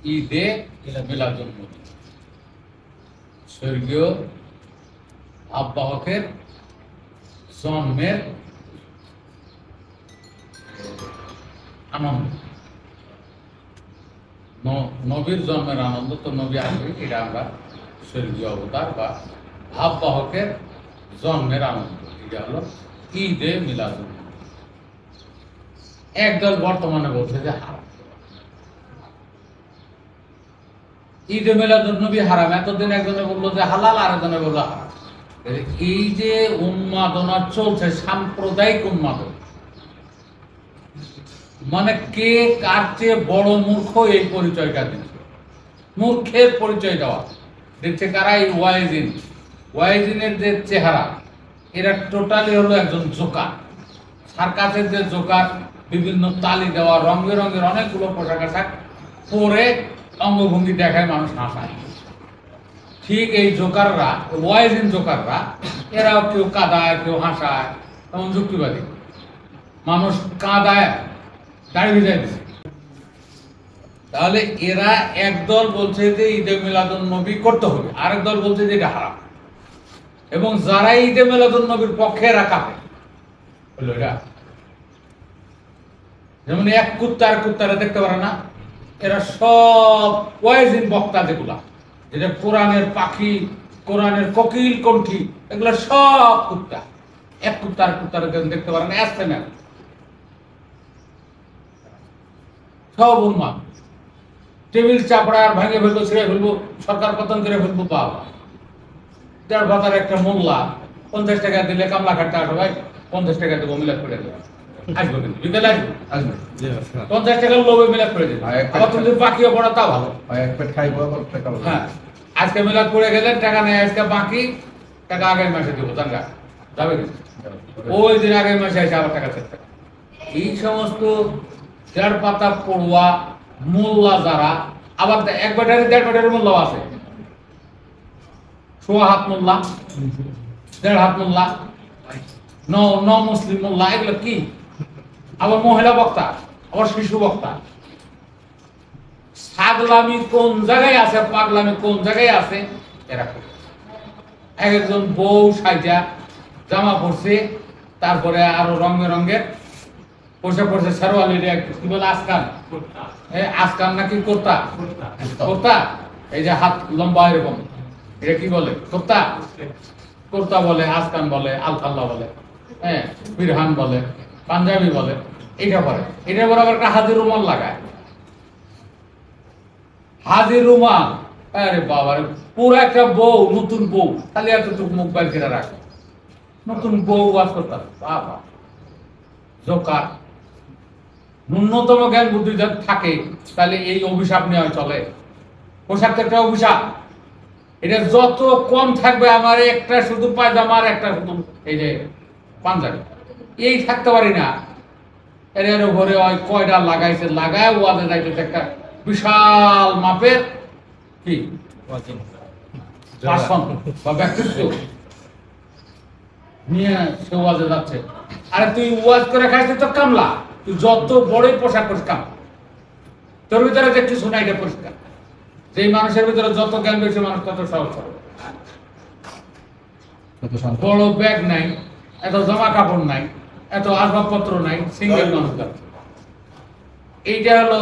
ঈদে মিলাদুন্নবী, স্বর্গীয় আব্বাহকের জন্মের আনন্দ, নবীর জন্মের আনন্দ। তো নবী আসবে, এটা আমরা স্বর্গীয় অবতার বা আব্বাহকের জন্মের আনন্দ, এটা হলো ঈদে মিলাদুন্নবী। একদল বর্তমানে বলছে যে হারাম, ঈদে মিলাদুন্নবী হারাম। এতদিন একজনে বললো যে হালাল, আর একজনে বললো হারাম। এই যে উন্মাদনা চলছে, সাম্প্রদায়িক উন্মাদনা, মানে কে কার চেয়ে বড় মূর্খ এই পরিচয়টা দিচ্ছে, মূর্খের পরিচয় দেওয়া দিচ্ছে কারা? এই ওয়াইজিন। ওয়াইজিনের যে চেহারা, এরা টোটালি হলো একজন জোকার, সার্কাসের যে জোকার, বিভিন্ন তালি দেওয়া, রঙে রঙের অনেকগুলো পোশাক আশাক পরে অঙ্গভঙ্গি দেখায় মানুষ হাসায়। ঠিক এই জোকাররা, ওয়াইজিন জোকাররা, এরাও কেউ কাঁদায়, কেউ হাসায়, তেমন যুক্তিবাদী মানুষ কাঁদায় দাড়ি ভিজাই দিচ্ছে। তাহলে এরা একদল বলছে যে ঈদে মিলাদুন্নবী করতে হবে, আরেক দল বলছে যে এটা হারাম। এবং যারা ঈদে মিলাদুন্নবীর পক্ষে, এরা কাঁপে হলো এটা। যেমন এক কুত্তার কুত্তারা দেখতে পারে না, এরা সব ওয়াইজিন বক্তা, যেগুলা যেটা কোরআনের পাখি, কোরআনের কোকিল কণ্ঠী, এগুলো সব কুত্তা। এক কুত্তার কুত্তারা দেখতে পারে না, আসছে না, সব উন্মাদ। টেবিল চাপড়া আর ভাঙে ফেলবো, ছিঁড়ে ফেলবো, সরকার পতন করে ফেলবো। বাবা, তার বাজার একটা মোল্লা 50 টাকা দিলে কামলা খাটতে আসো ভাই, 50 টাকা দেবো, মিলাদ করে দেবো, আসবো কিন্তু বিকেলে আসবে 50 টাকার লোভে মিলাদ করে দেবো। আবার তুমি যদি বাকিও পড়া, তা ভালো। হ্যাঁ, আজকে মিলাদ করে গেলেন, টাকা নেই, আজকে বাকি টাকা আগামী মাসে দেবো, জানগা যাবে কিন্তু ওই দিন আগামী মাসে এসে আবার টাকা চেষ্টা। এই সমস্ত দেড় পাতা পড়ুয়া মোল্লা যারা, আবার এক ব্যাটারি 1.5 ব্যাটারি মোল্লাও আছে, 1.5 হাত মোল্লা, 1.5 হাত মোল্লা, ন মুসলিম মোল্লা, এগুলো কি? আবার মহিলা বক্তা, আবার শিশু বক্তা। ছাগলামি কোন জায়গায় আছে, পাগলামি কোন জায়গায় আছে, এরা এক একজন বউ সাইজা জামা পরছে, তারপরে আরো রঙে রঙের পোশাক পরছে, শেরওয়ালি, কি বলে আজকান, আজকান নাকি কোর্তা, কোর্তা, এই যে হাত লম্বা এরকম, এটা কি বলে? কোর্তা, কোর্তা বলে, আজকান বলে, আলফাল্লা বলে, হ্যাঁ, বিরহান বলে, পাঞ্জাবি বলে, এটা পরে। এটা পরে আবার একটা হাজির রুমাল লাগায়, হাজির রুমাল। আরে বাবা, পুরো একটা বউ, নতুন বউ, খালি এতটুকু মুখ বাইর করে রাখে, নতুন বউ বাস করতে। বাবা, জোকার। ন্যূনতম জ্ঞান বুদ্ধি যদি থাকে, তাহলে এই অভিশাপ নেওয়া চলে। পোশাক একটা অভিশাপ, এটা যত কম থাকবে, আমার একটা শুধু পায়জামা আর একটা শুধু এই যে পাঞ্জাবি, এই থাকতে পারি না। এর উপরে ওই কয়টা লাগাইছে, লাগায় ওয়াজে যাইতেছে একটা বিশাল মাপের কি পার্সন বা ব্যক্তিত্ব নিয়ে সে ওয়াজে যাচ্ছে। আরে তুই ওয়াজ করে খাইছিস তো কামলা, তুই যত বড়ই পোশাক করিস কাম, তোর ভিতরে যে কিছু নাই, এটা পরিষ্কার। যে মানুষের ভিতরে যত জ্ঞান বেশি, মানুষ তত সহজ সরল। বড় ব্যাগ নাই, এত জামা কাপড় নাই, এত আসবাবপত্র নাই, সিঙ্গেল মানুষ। এইটা হলো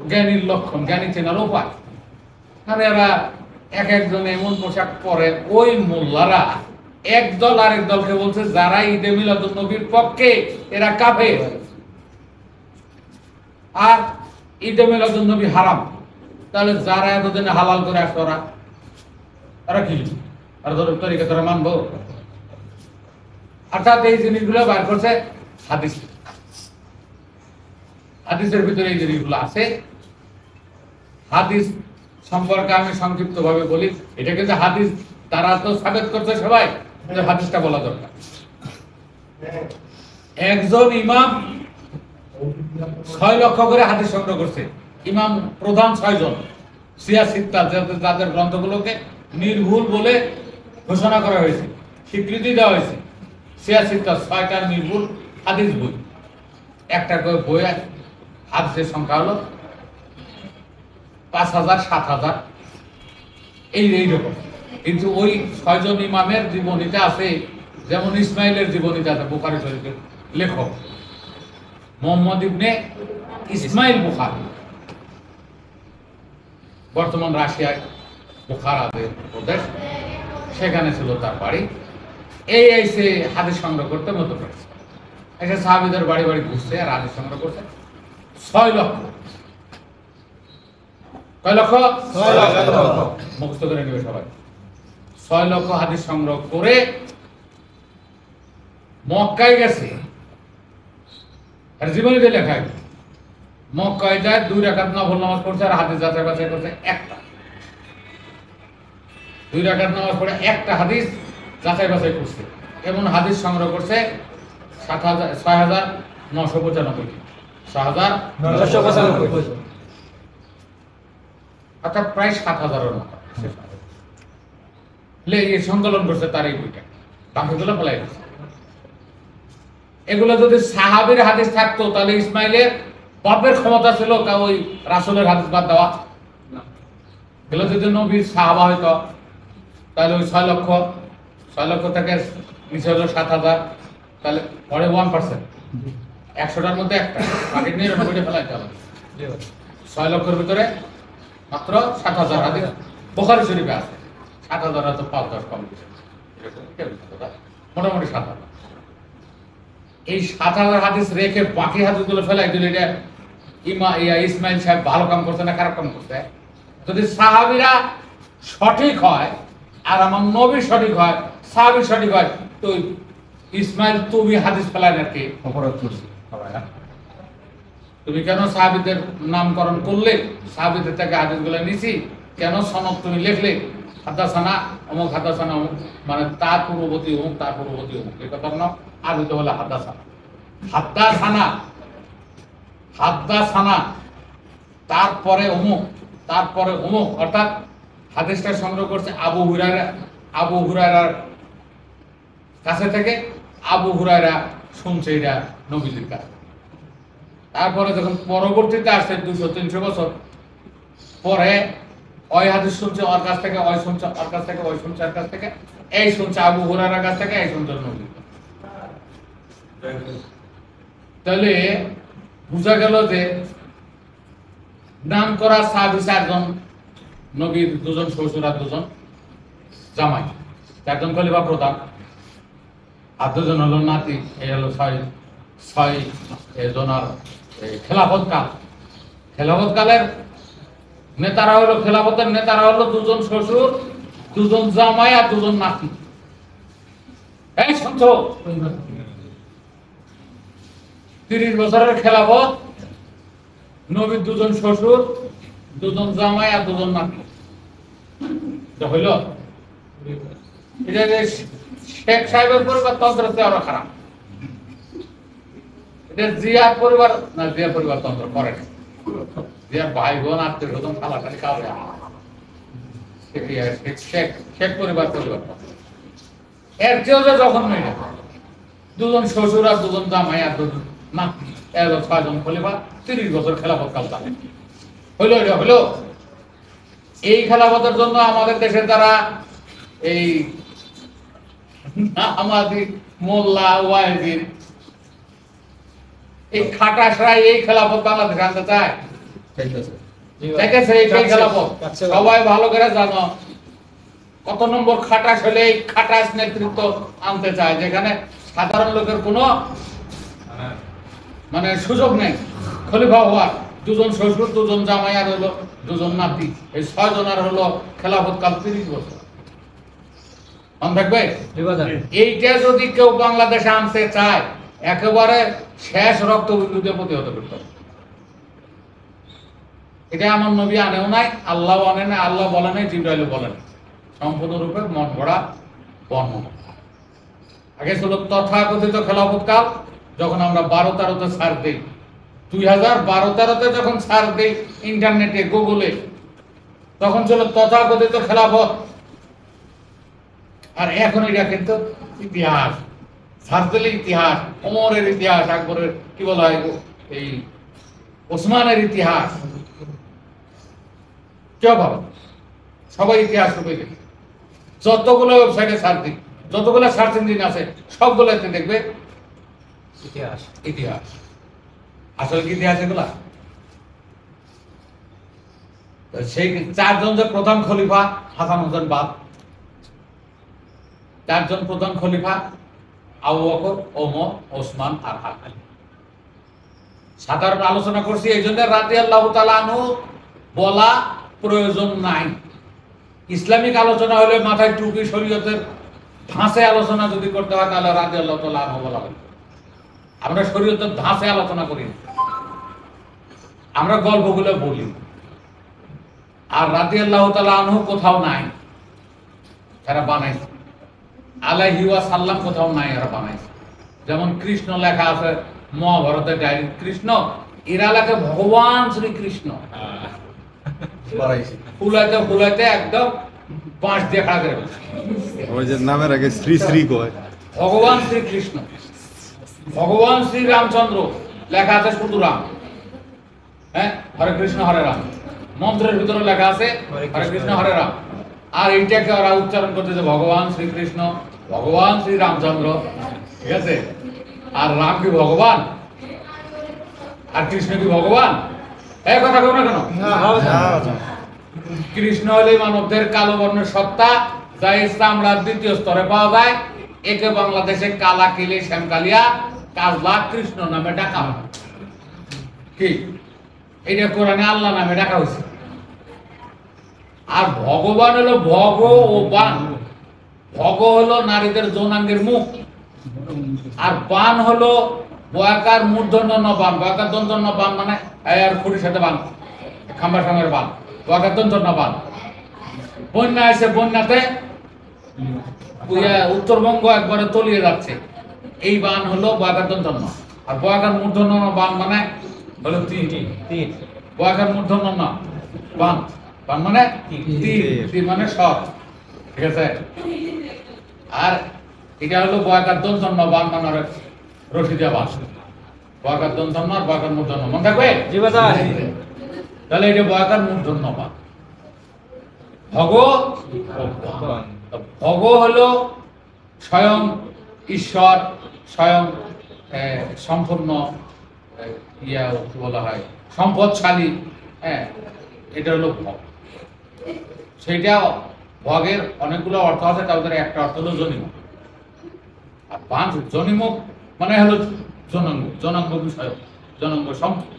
জ্ঞানীর লক্ষণ, জ্ঞানী চেনার উপায়। আর এরা এক একজন এমন পোশাক পরে, ওই মোল্লারা একদল আরেক দলকে বলছে যারা ঈদে মিলাদুন্নবীর পক্ষে, এরা কাফের, আর ঈদে মিলাদুন্নবী হারাম। তাহলে যারা এতদিন হালাল করে আসতো, তারা কি আর তরিকা তারা মানবো? অর্থাৎ এই জিনিসগুলো বার করছে হাদিস, হাদিসের ভিতরে এই জিনিসগুলো আছে। হাদিস সম্পর্কে আমি সংক্ষিপ্ত ভাবে বলি, এটা কিন্তু হাদিস তারা তো সাবেত করছে সবাই, হাদিসটা বলা দরকার। একজন ইমাম 6 লক্ষ করে হাদিস সংগ্রহ করছে। ইমাম প্রধান 6 জন, সিয়াসিত্তা, যাদের গ্রন্থগুলোকে নির্ভুল বলে ঘোষণা করা হয়েছে, স্বীকৃতি দেওয়া হয়েছে। সিয়াসিত্তা 6টা নির্ভুল হাদিস বই। একটা করে বই, হাদিসের সংখ্যা হলো 5,000 7,000 এইরকম। কিন্তু ওই 6 জন ইমামের জীবনীতে আছে, যেমন ইসমাইলের জীবনীতে আছে বুখারী শরীফের লেখক মুহাম্মদ ইবনে ইসমাইল বুখারী, বর্তমান রাশিয়ায় বুখারা যে প্রদেশ, সেখানে ছিল তার বাড়ি। এই এসে হাদিস সংগ্রহ করতে মধ্যপ্রদেশ এসে সাহাবীদের বাড়ি বাড়ি ঘুরছে আর হাদিস সংগ্রহ করছে 6 লক্ষ। কয় লক্ষ? 6 লক্ষ। মুখস্থ করে নেবে সবাই। 6 লক্ষ হাদিস সংগ্রহ করে মক্কায় গেছে। আর জীবনীতে লেখা আছে মক্কায় যায় 2 রাকাত নফল নামাজ পড়ছে আর হাদিস যাচাই বাছাই করছে একটা। 2 রাকাত নামাজ পড়ে একটা হাদিস যাচাই বাছাই করছে, এমন হাদিস সংগ্রহ করছে 6,995। 6,995 অর্থাৎ প্রায় 7,000-এর মতো সংকলন করছে তার এই বইটা, বাকিগুলো ফেলাই গেছে। এগুলো যদি সাহাবীর হাদিস থাকতো তাহলে ইসমাইলের বাপের ক্ষমতা ছিল ওই রাসূলের হাদিস বাদ দেওয়া। এগুলো যদি নবীর সাহাবা হইতো তাহলে ওই 6 লক্ষ থেকে নিচে হলো 7,000, তাহলে পরে 1%, 100টার মধ্যে একটা, বাকি 99টা ফেলাইতে হবে। 6 লক্ষের ভিতরে মাত্র 7,000 হাদিস বুখারী শরীফে আছে। 7,000 তো 5-10 কম দিচ্ছে, মোটামুটি 7,000। এই 7,000 হাদিস রেখে বাকি হাদিসগুলো ফেলাই দিল। এটা ইসমাইল সাহেব ভালো কাম করছে না খারাপ কাম করছে? যদি সাহাবীরা সঠিক হয় আর আমার নবী সঠিক হয়, সাহাবী সঠিক হয়, তো ইসমাইল তুমি হাদিস ফেলাই নাকি অপরাধ করছি? তুমি কেন সাহাবীদের নামকরণ করলে? সাহাবীদের থেকে হাদিসগুলো নিছি কেন? সনদ তুমি লিখলে হাদাসানা অমুক, হাদাসানা অমুক, মানে তার পূর্ববর্তী অমুক, তার পূর্ববর্তী অমুক, এই কথা না। আর হইতে বলে হাদাসানা, হাদাসানা তারপরে অমুক, তারপরে অমুক, অর্থাৎ হাদিসটা সংগ্রহ করছে আবু হুরায়রার কাছে থেকে। আবু হুরায়রা শুনছে এটা নবীজির কাছে। তারপরে যখন পরবর্তীতে আসছে 200-300 বছর পরে, ওই হাদিস শুনছে ওর কাছ থেকে, ওই শুনছে ওর কাছ থেকে, ওই শুনছে ওর কাছ থেকে, এই শুনছে আবু হুরায়রার কাছ থেকে, এই শুনছে নবী। তাহলে বোঝা গেল যে নাম করা সাহাবী 4 জন, নবীর 2 জন শ্বশুর আর 2 জন জামাই, 4 জন খলিফা প্রধান আর 2 জন হলো নাতি। এই হলো 6 জনের খেলাফত কাল। খেলাফত কালের নেতারা হলো, খেলাফতের নেতারা হলো 2 জন শ্বশুর, 2 জন জামাই আর 2 জন নাতি। এই শুনছো, 30 বছরের খেলাফত, নবীর 2 জন শ্বশুর, 2 জন জামাই আর 2 জন নাতি। হইল এটা শেখ সাহেবের পরিবার তন্ত্র আরো খারাপ। এটা জিয়ার পরিবার না, জিয়া পরিবার তন্ত্র করে না। জিয়ার ভাই বোন আত্মীয় স্বজন খালাখালি কাউরে শেখ পরিবার এর চেয়েও যে যখন মেয়ে 2 জন শ্বশুর আর 2 জন জামাই আর 2 জন নাতি, 6 জন খলিফা, 30 বছর খেলাফত কাল চালে। হইল এটা হইল। এই খেলাফতের জন্য আমাদের দেশে যারা এই আমাদের মোল্লা ওয়াইজির এই খাটাসরাই এই খেলাফত বাংলাদেশে আনতে চায়, দেখেছে এই খেলাফত সবাই ভালো করে জানো কত নম্বর খাটাস হলে এই খাটাস নেতৃত্ব আনতে চায়, যেখানে সাধারণ লোকের কোনো মানে সুযোগ নেই খলিফা হওয়ার। 2 জন শ্বশুর, 2 জন জামাই আর হলো 2 জন নাতি, এই 6 জনের হলো খেলাফত কাল 30 বছর। মনে থাকবে, এইটা যদি কেউ বাংলাদেশে আনতে চায় একেবারে শেষ রক্ত বিদ্যুতে প্রতিহত করতে হবে। এটা আমার নবী আনেও নাই, আল্লাহ আনে নাই, আল্লাহ বলে নাই, জিবরাইল বলেন, সম্পূর্ণরূপে মন গড়া বর্ণনা। আগে ছিল তথাকথিত খেলাফত কাল, যখন আমরা 12-13-তে ছাড় দিই, 2012-13-তে যখন ছাড় দিই ইন্টারনেটে গুগলে, তখন ছিল তথাকথিত খেলাফত। আর এখন এটা কিন্তু ইতিহাস, ছাড় দিলে ইতিহাস, ওমরের ইতিহাস, আকবরের, কি বলা হয় এই ওসমানের ইতিহাস, কেউ ভাবে না। সবাই ইতিহাস রূপে দেখে, যতগুলো ওয়েবসাইটে সার্চ দিন, যতগুলো সার্চ ইঞ্জিন আছে সবগুলোতে দেখবে ইতিহাস। ইতিহাস। আসলে কি ইতিহাস এগুলা? তো সেই 4 জন যে প্রধান খলিফা, হাসান হোসেন বাদ, 4 জন প্রধান খলিফা, আবু বকর, ওমর, ওসমান আর আলী। সাধারণ আলোচনা করছি এই জন্য রাদিয়াল্লাহু তাআলা আনহু বলা প্রয়োজন নাই। ইসলামিক আলোচনা হলে মাথায় টুপি শরীয়তের ধাঁচে আলোচনা যদি করতে হয় তাহলে রাদিয়াল্লাহু তাআলা আনহু বলা হয়। আমরা শরীয়তের ধাঁচে আলোচনা করি, আমরা গল্পগুলো বলি। আর রাদিয়াল্লাহু তাআলা আনহু কোথাও নাই, এরা বানাইছে। আলাইহি ওয়াসাল্লাম কোথাও নাই, এরা বানাইছে। যেমন কৃষ্ণ লেখা আছে মহাভারতের ডায়েরি, কৃষ্ণ, এরা লেখে ভগবান শ্রীকৃষ্ণ। ফুলাইতে ফুলাইতে একদম 5 দিয়ে খাড়া করে ফেলছে। ওই যে নামের আগে শ্রী শ্রী কয়। ভগবান শ্রীকৃষ্ণ, ভগবান শ্রী রামচন্দ্র লেখা আছে শুধু রাম। হ্যাঁ, হরে কৃষ্ণ হরে রাম মন্ত্রের ভিতরে লেখা আছে হরে কৃষ্ণ হরে রাম। আর এইটাকে ওরা উচ্চারণ করতেছে ভগবান শ্রীকৃষ্ণ, ভগবান শ্রী রামচন্দ্র। ঠিক আছে? আর রাম কি ভগবান? আর কৃষ্ণ কি ভগবান? এই কথা কেউ না কেন? কৃষ্ণ হলে মানবদের কালো বর্ণের সত্তা, যা চামড়ার 2য় স্তরে পাওয়া যায়। একে বাংলাদেশে কালা কিলি, শ্যামকালিয়া, কাজলা কৃষ্ণ নামে ডাকা হয়। কি এটা কোরআনে আল্লাহ নামে ডাকা হয়েছে। আর ভগবান হলো ভগ ও বান। ভগ হলো নারীদের যৌনাঙ্গের মুখ, আর বান হলো বয়াকার মূর্ধন্য বান। বয়াকার দন্তন্য বান মানে আর খুঁটির সাথে বান, খাম্বার সঙ্গের বান, বয়াকার দন্তন্য বান। বন্যা এসে বন্যাতে উত্তরবঙ্গ একবারে তলিয়ে যাচ্ছে, এই বান হলো বয়াকার দন্তন্য। আর বয়াকার মূর্ধন্য বান মানে হলো তীর। বয়াকার মূর্ধন্য বান, বান মানে তীর মানে শট। ঠিক আছে? আর এটা হলো বয়াকার দন্তন্য বান মানে রশিদা বান। বয়াকার দন্তন্য আর বয়াকার মূর্ধন্য মনে থাকবে? তাহলে এটা বয়াকার মূর্ধন্য বান। ভগ হলো স্বয়ং ঈশ্বর, স্বয়ং সম্পূর্ণ কি বলা হয়, সম্পদশালী। হ্যাঁ, এটা হলো ভগ। সেটা ভগের অনেকগুলো অর্থ আছে, তাদের একটা অর্থ হলো জনিমুখ। আর বান জনিমুখ মানে হলো জনাঙ্গ, জনাঙ্গ বিষয়, জনাঙ্গ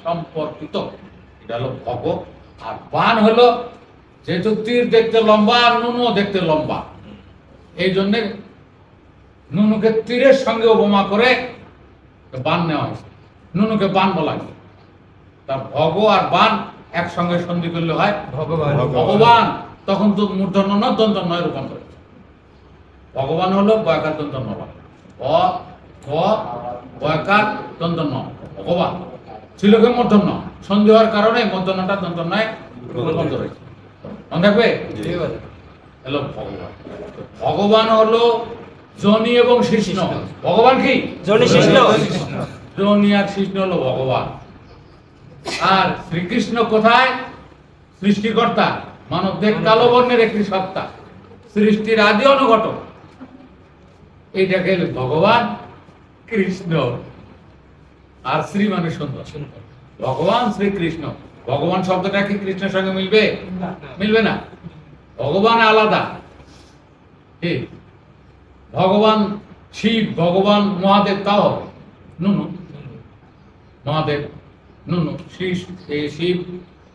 সম্পর্কিত। এটা হলো ভগ। আর বান হলো যেহেতু তীর দেখতে লম্বা আর নুনু দেখতে লম্বা, এই জন্য নুনুকে তীরের সঙ্গে উপমা করে বান নেওয়া হয়েছে। নুনুকে বান বলা হয়। তা ভগ আর বান একসঙ্গে সন্ধি করলে হয় ভগবান। তখন তো মূর্ধন্য ন দন্তন্য রূপান্তর। ভগবান হলো বয়াকার দন্তন্য বান, বয়াকার দন্তন্য ভগবান। ছিল কি মূর্ধন্য, সন্ধি হওয়ার কারণে মূর্ধন্যটা দন্তন্যয় রূপান্তর হয়েছে। মনে থাকবে? হলো ভগবান। ভগবান হলো জনি এবং কৃষ্ণ। ভগবান কি? জনি কৃষ্ণ। জনি আর কৃষ্ণ হলো ভগবান। আর শ্রীকৃষ্ণ কোথায়? সৃষ্টিকর্তা, মানবদের কালো বর্ণের একটি সত্তা, সৃষ্টির আদি অনুঘটক। এইটাকে ভগবান কৃষ্ণ। আর শ্রী মানে সুন্দর। ভগবান শ্রীকৃষ্ণ। ভগবান শব্দটা কি কৃষ্ণের সঙ্গে মিলবে? মিলবে না। ভগবান আলাদা। ঠিক, ভগবান শিব, ভগবান মহাদেব, তাও হবে নুনু। মহাদেব নুনু, শিব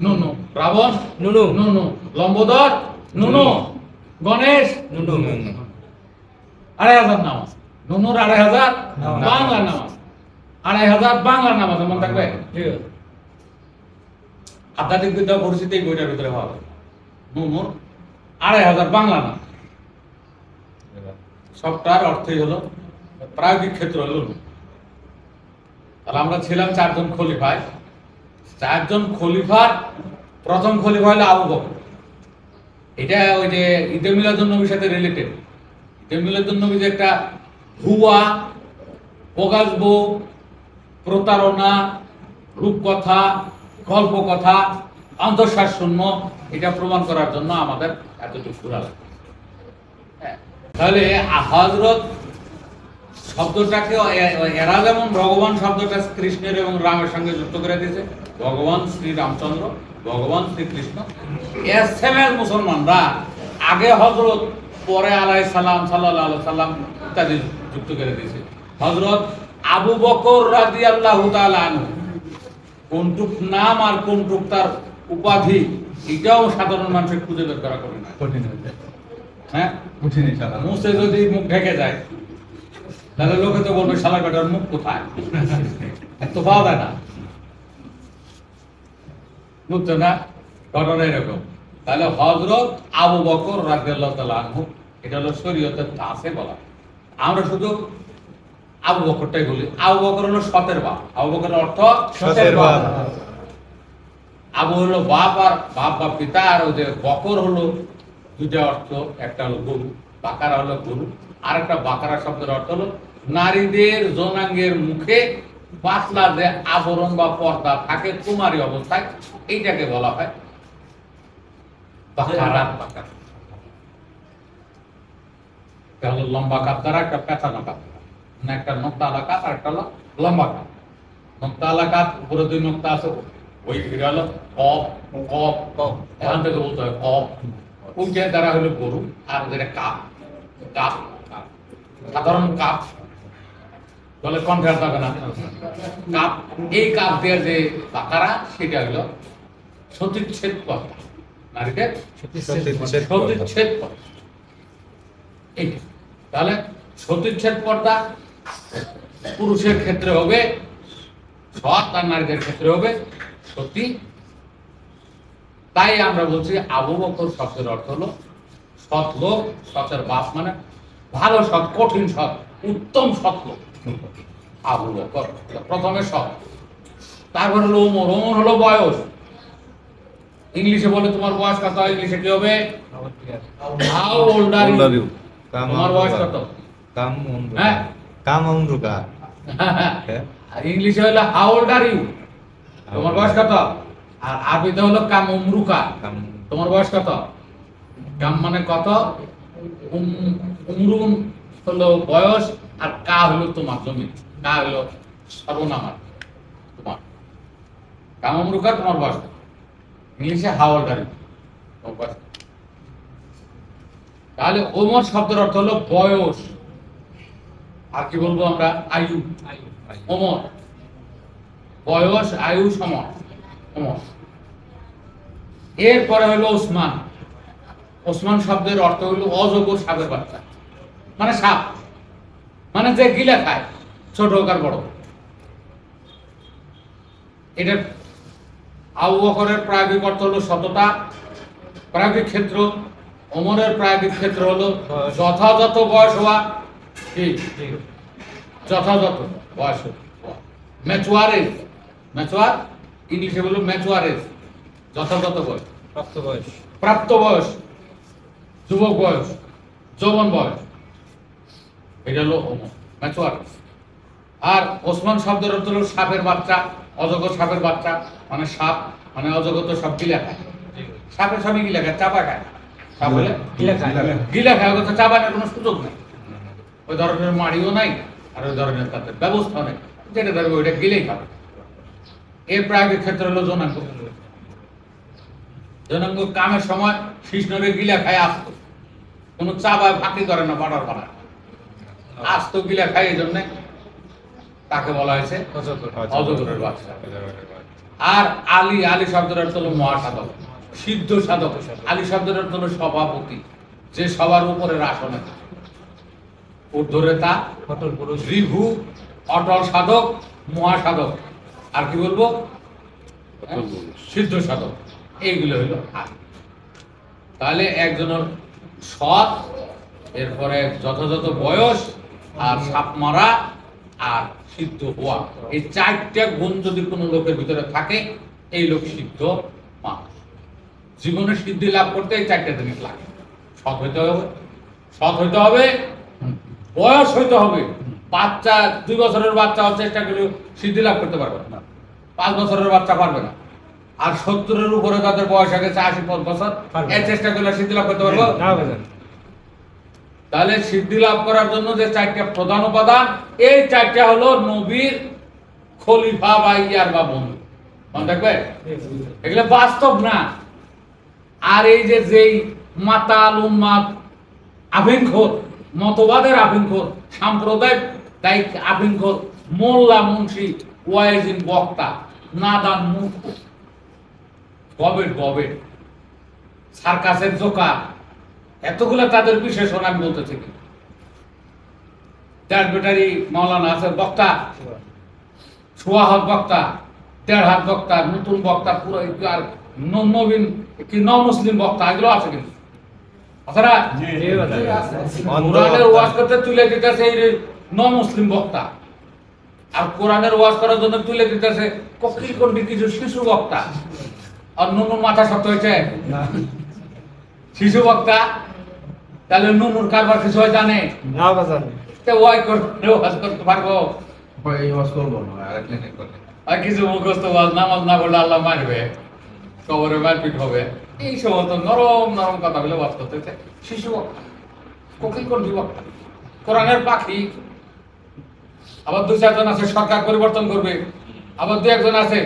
নুনু, রাবণ নুনু, নুনু লম্বোদর নুনু, গণেশ নুনু। 2500 নাম আছে। নুনুর 2500 বাংলার নাম আছে। 2500 বাংলার নাম আছে, মনে থাকবে? আধ্যাত্মিক বিদ্যা পরিস্থিতি এই বইটার ভিতরে হবে। নুনুর 2500 বাংলা নাম। সবটার অর্থই হলো প্রায়োগিক ক্ষেত্র হলো নুনু। তাহলে আমরা ছিলাম 4 জন খলিফায়। 4 জন খলিফার প্রথম খলিফা হলো আবু বকর। এটা ওই যে ঈদে মিলাদুন্নবীর সাথে রিলেটেড। ঈদে মিলাদুন্নবী যে একটা ভুয়া, প্রকাশবো, প্রতারণা, রূপকথা, গল্পকথা, অন্তঃসার শূন্য, এটা প্রমাণ করার জন্য আমাদের এতটুকু ঘোরা লাগে। হ্যাঁ, তাহলে হযরত শব্দটাকে এরা যেমন ভগবান শব্দটা কৃষ্ণের এবং রামের সঙ্গে যুক্ত করে দিয়েছে, ভগবান শ্রী রামচন্দ্র, ভগবান শ্রীকৃষ্ণ। এসএমএস মুসলমানরা আগে হযরত, পরে আলাইহিস সালাম, সাল্লাল্লাহু আলাইহি সাল্লাম ইত্যাদি যুক্ত করে দিয়েছে। হযরত আবু বকর রাদিয়াল্লাহু তাআলা আনহু কোনটুক নাম আর কোনটুক তার উপাধি, এটাও সাধারণ মানুষের খুঁজে বের করা কঠিন হয়। কঠিন হয়ে যায়। হ্যাঁ, কঠিন ইনশাআল্লাহ। মুখে যদি মুখ ঢেকে যায় তাহলে লোকে তো বলবে শালা বেটার মুখ কোথায়, তো পাওয়া যায় না, বুঝছো না? ঘটনা এরকম। তাহলে হযরত আবু বকর রাদিয়াল্লাহু তাআলা আনহু, এটা হলো শরীয়তের আছে বলা। আমরা শুধু আবু বকরটাই বলি। আবু বকর হলো সতের বাপ। আবু বকরের অর্থ সতের বাপ। আবু হলো বাপ, আর বাপ বা পিতা, আর ওই যে বকর হলো দুইটা অর্থ, একটা হলো গরু, বাকারা হলো গরু, আর একটা বাকারা শব্দের অর্থ হলো নারীদের যৌনাঙ্গের মুখে পাতলা যে আবরণ বা পর্দা থাকে কুমারী অবস্থায়, এইটাকে বলা হয় বাকারা। বাকারা এটা হলো লম্বা কাপ দ্বারা একটা পেঁচানো কাপ, মানে একটা নোক্তা আলাকাত আর একটা হলো লম্বা কাপ। নোক্তা আলাকাত উপরে দুই নোক্তা আছে, ওই ফিরে হলো কপ, কপ, কপ, এখান থেকে বলতে হয় কপ। ওইটার দ্বারা হলো গরু, আর যেটা কাপ, কাপ, সাধারণ কাপ বলে কণ্ঠে আর যাবে না, কাপ। এই কাপ দিয়ে যে বাকারা, সেটা হলো সতীচ্ছেদ পর্দা, নারীদের সতীচ্ছেদ পর্দা। এইটা তাহলে সতীচ্ছেদ পর্দা পুরুষের ক্ষেত্রে হবে সৎ, আর নারীদের ক্ষেত্রে হবে সতী। তাই আমরা বলছি আবু বকর শব্দের অর্থ হলো সৎ লোক, সতের বাপ মানে ভালো সৎ, কঠিন সৎ, উত্তম সৎ লোক। আবু বকর প্রথমে সৎ, তারপর হলো ওমর। ওমর হলো বয়স। ইংলিশে বলে তোমার বয়স কত, ইংলিশে কি হবে? How old are you? তোমার বয়স কত? হ্যাঁ, কাম আমরুকা। ইংলিশে হলো হাউ ওল্ড আর ইউ? তোমার বয়স কত? আর আরবিতে হলো কাম উমরুকা, তোমার বয়স কত? কাম মানে কত, উমরুন হলো বয়স, আর কা হলো তোমার জমি, কা হলো সর্বনাম আর তোমার। কাম উমরুকা তোমার বয়স কত? ইংলিশে হাউ ওল্ড আর ইউ, তোমার বয়স কত? তাহলে ওমর শব্দের অর্থ হলো বয়স। আর কি বলবো আমরা? আয়ু। ওমর বয়স, আয়ু সমান, ওমর। এরপরে হলো ওসমান। ওসমান শব্দের অর্থ হলো অজগর, সাপের বাচ্চা, মানে সাপ, মানে যে গিলা খায়, ছোট হোক আর বড়। এটা আবু বকরের প্রায়োগিক অর্থ হলো সততা, প্রায়োগিক ক্ষেত্র। ওমরের প্রায়োগিক ক্ষেত্র হলো যথাযথ বয়স হওয়া, কি যথাযথ বয়স হওয়া, ম্যাচুয়ারেজ। ম্যাচুয়ার ইংলিশে বললো ম্যাচুয়ারেজ, যথাযথ বয়স, প্রাপ্ত বয়স, প্রাপ্ত বয়স, যুবক বয়স, যৌবন বয়স, এটা হলো ম্যাচুয়ারেজ। আর ওসমান শব্দের অর্থ হলো সাপের বাচ্চা, অজগর সাপের বাচ্চা, মানে সাপ মানে অজগর তো সব গিলা খায়, সাপের সবই গিলা খায়, চাপা খায়। সাপ বলে গিলা খায়, গিলা খায়, ওকে তো চাপানোর কোনো সুযোগ নেই, ওই ধরনের মাড়িও নাই, আর ওই ধরনের তাদের ব্যবস্থা নেই, যেটা ধরবে ওইটা গিলেই খাবে। এর প্রায়োগিক ক্ষেত্র হলো জনাঙ্গ। জনাঙ্গ কামের সময় কৃষ্ণরে গিলা খায় আসতো, কোনো চাপায় ফাঁকি করে না, বাড়ার বাড়া আসতো গিলা খায়, এই জন্যে তাকে বলা হয়েছে অজগরের বাচ্চা। আর আলী, আলী শব্দের অর্থ হলো মহাসাধক, সিদ্ধ সাধক। আলী শব্দের অর্থ হলো সভাপতি, যে সবার উপরের আসনে ঊর্ধ্বরেতা, অটল পুরুষ, রিভু, অটল সাধক, মহাসাধক। আর কি বলবো? সিদ্ধ সাধক। এইগুলো হলো আলী। তাহলে একজনের সৎ, এরপরে যথাযথ বয়স, আর সাপ মারা, আর সিদ্ধ হওয়া, এই চারটা গুণ যদি কোনো লোকের ভিতরে থাকে, এই লোক সিদ্ধ মানুষ। জীবনে সিদ্ধি লাভ করতে এই চারটা জিনিস লাগে। সৎ হইতে হবে, সৎ হইতে হবে, বয়স হইতে হবে। বাচ্চা 2 বছরের বাচ্চা চেষ্টা করে সিদ্ধি লাভ করতে পারবে না, 5 বছরের বাচ্চা পারবে না। আর 70-এর উপরে তাদের বয়স হয়ে গেছে 80 বছর, এই চেষ্টা করলে সিদ্ধি লাভ করতে পারবো? না বাজান। তাহলে সিদ্ধি লাভ করার জন্য যে 4টা প্রধান উপাদান, এই 4টা হলো নবীর খলিফা বা ইয়ার বা বন্ধু। মনে থাকবে, এগুলো বাস্তব না। আর এই যে যেই মাতাল উম্মাদ আভিনখোর, মতবাদের আভিনখোর, সাম্প্রদায়িক আভিনখোর, মোল্লা মুন্সি ওয়াইজিন বক্তা, নাদান মূর্খ, গবেট সার্কাসের জোকা, এতগুলো তাদের বিশেষণ আমি বলতেছি কি। দেড় বেটারি মাওলানা আছে বক্তা, ছোয়া হাত বক্তা, 1.5 হাত বক্তা, নতুন বক্তা, পুরো আর নবীন কি মুসলিম বক্তা, এগুলো আছে কিন্তু। আপনারা জি বাজান। কোরআনের ওয়াজ করতে তুলে দিতেছে এই মুসলিম বক্তা, আর কোরআনের ওয়াজ করার জন্য তুলে দিতেছে ককিলকন্ডি কিছু শিশু বক্তা। আর নুনুর মাথা শক্ত হয়েছে, শিশু বক্তা। তাহলে নুনুর কারবার কিছু হয় জানে? না বাজান। ওয়াজ করতে পারবো? এই ওয়াজ করবো না, আরেকদিন করলে। আর কিছু মুখস্থ ওয়াজ, নামাজ না পড়লে আল্লাহ মারবে, কবরে মারপিট হবে, এই সমস্ত নরম নরম কথা বলে ওয়াজ করতেছে শিশু বক্তা, ককিলকন্ডি বক্তা, কোরআনের পাখি। আবার 2-4 জন আছে সরকার পরিবর্তন করবে, আবার 2-1 জন আছে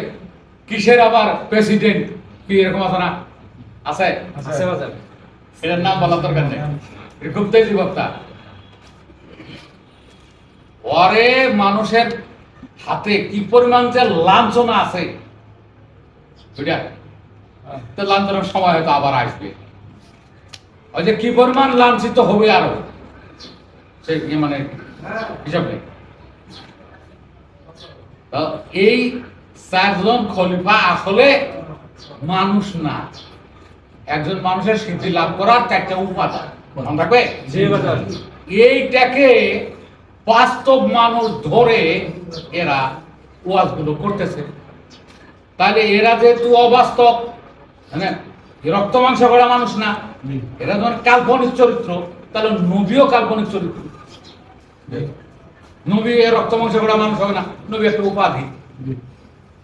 কিসের আবার প্রেসিডেন্ট, কি এরকম আছে না? আছে, আছে বাজান। এটার নাম বলা দরকার নেই, এটা খুব তেজি বক্তা। ওরে মানুষের হাতে কি পরিমাণ যে লাঞ্ছনা আছে, বুঝা? তো লাঞ্ছনার সময় হয়তো আবার আসবে, ওই যে কি পরিমাণ লাঞ্ছিত হবে আরো, সেই মানে হিসাব নেই। তো এই 4 জন খলিফা আসলে মানুষ না, একজন মানুষের সিদ্ধি লাভ করার 4টা উপাদান। মনে রাখবে? জি বাজান। এইটাকে বাস্তব মানুষ ধরে এরা ওয়াজগুলো করতেছে। তাহলে এরা যেহেতু অবাস্তব, মানে রক্ত মাংস করা মানুষ না, এরা যখন কাল্পনিক চরিত্র, তাহলে নবীও কাল্পনিক চরিত্র। নবী রক্ত মাংস করা মানুষ হবে না, নবী একটা উপাধি।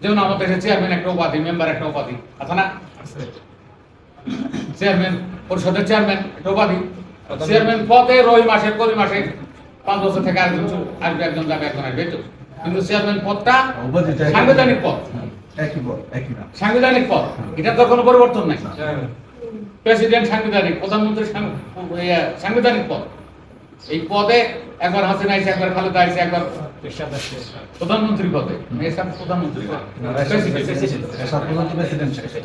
যেমন আমাদের দেশে চেয়ারম্যান একটা উপাধি, মেম্বার একটা উপাধি আছে না? চেয়ারম্যান, পরিষদের চেয়ারম্যান একটা উপাধি। চেয়ারম্যান পদে রহি মাসে কলি মাসে 5 বছর থেকে আরেকজন আসবে, একজন যাবে, একজন আসবে, তো কিন্তু চেয়ারম্যান পদটা সাংবিধানিক পদ, একই না। সাংবিধানিক পদ, এটা তো কোনো পরিবর্তন নাই। প্রেসিডেন্ট সাংবিধানিক, প্রধানমন্ত্রী সাংবিধানিক পদ। এই পদে একবার হাসিনা আইছে, একবার খালেদা আইছে, একবার প্রধানমন্ত্রী পদে, এসব প্রধানমন্ত্রী পদ,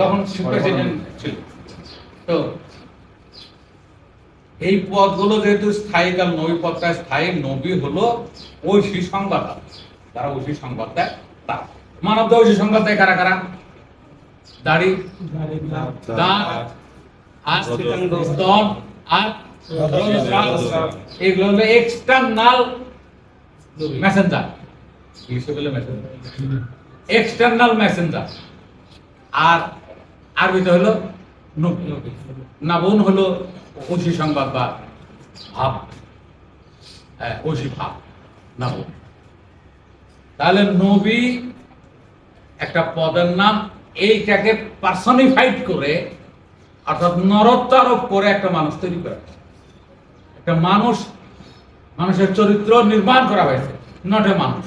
তখন প্রেসিডেন্ট ছিল। তো এই পদগুলো যেহেতু স্থায়ী, কাল নবী পদটা স্থায়ী, নবী হলো ঐশী সংবাদ, যারা ঐশী সংবাদ দেয় তারা। মানব ঐশী সংবাদ দেয় কারা কারা? দাড়ি, দাঁত, আর স্তন, আর এগুলো হলো এক্সটার্নাল মেসেঞ্জার, এক্সটার্নাল মেসেঞ্জার। আর আরবিতে হলো নাবুন, হলো ঐশী সংবাদ বা ভাব, ঐশী ভাব নাবুন। তাহলে নবী একটা পদের নাম, এইটাকে পার্সনিফাইড করে, অর্থাৎ নরত্বারোপ করে একটা মানুষ তৈরি করা, একটা মানুষ, মানুষের চরিত্র নির্মাণ করা হয়েছে। নটে মানুষ,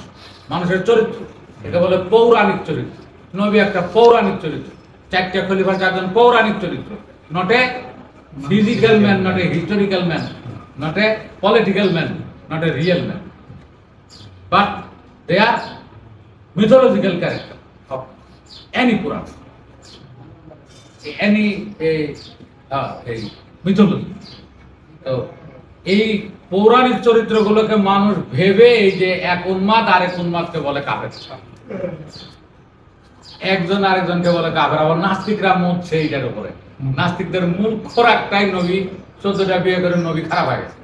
মানুষের চরিত্র, এটা বলে পৌরাণিক চরিত্র। নবী একটা পৌরাণিক চরিত্র, 4টা খলিফা 4 জন পৌরাণিক চরিত্র। Not a physical man, not a historical man, not a political man, not a real man, but they are mythological character of any Puran, any mythology. তো এই পৌরাণিক চরিত্রগুলোকে মানুষ ভেবে এই যে এক উন্মাদ আরেক উন্মাদকে বলে কাফের, একজন আরেকজনকে বলে কাফের। আবার নাস্তিকরা মরছে এইটার উপরে। নাস্তিকদের মূল খোরাকটাই নবী 14টা বিয়ে করে নবী খারাপ হয়ে গেছে।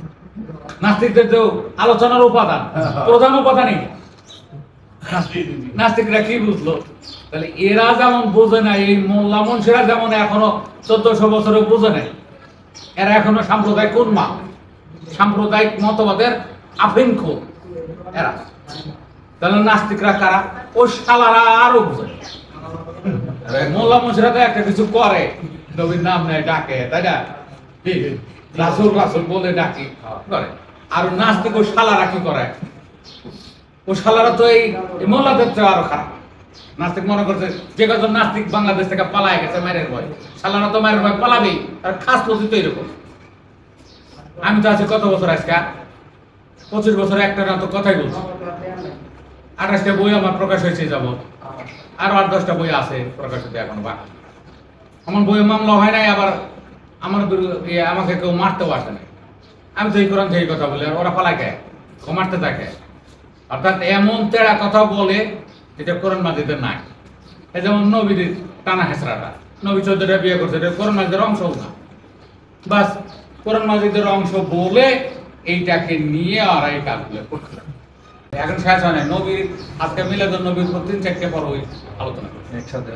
নাস্তিকদের যে আলোচনার উপাদান, প্রধান উপাদানই নাস্তিকরা কি বুঝলো? তাহলে এরা যেমন বোঝে না, এই মোল্লা মুন্সিরা যেমন এখনো 1400 বছরে বোঝে নাই, এরা এখনো সাম্প্রদায়িক উন্মাদ, সাম্প্রদায়িক মতবাদের আফিনখোর এরা। তাহলে নাস্তিকরা কারা? ও শালারা আরো বোঝে। মোল্লা মুশরা তো একটা কিছু করে নবীর নাম নেয় ডাকে তাই না কি রাসূল রাসূল বলে ডাকি করে আর নাস্তিক ও শালারা কি করে ও শালারা তো এই মোল্লাদের চেয়ে আরো খারাপ নাস্তিক মনে করছে যে কজন নাস্তিক বাংলাদেশ থেকে পালায় গেছে মায়ের ভয় শালারা তো মায়ের ভয় পালাবেই আর খাস পদ্ধতি এরকম আমি তো আছি কত বছর আজকে 25 বছর একটা না তো কথাই বলছি 28টা বই আমার প্রকাশ হয়েছে যাব আরো 8-10টা বই আছে প্রকাশ হতে এখনো বাকি আমার বইয়ে মামলা হয় নাই আবার আমার আমাকে কেউ মারতেও আসে না আমি তো এই কোরআন থেকে কথা বলি আর ওরা পালায় কে ও মারতে থাকে অর্থাৎ এমন তেড়া কথা বলে যেটা কোরআন মাজিদের নাই এই যেমন নবীর টানা হেসরাটা নবী 14টা বিয়ে করছে এটা কোরআন মাজিদের অংশ না বাস কোরআন মাজিদের অংশ বলে এইটাকে নিয়ে আর এই কাজগুলো করছে এখন শেষ হয় না নবীর আজকে মিলাদুন নবীর 3-4টা পর ওই আলোচনা করছে একসাথে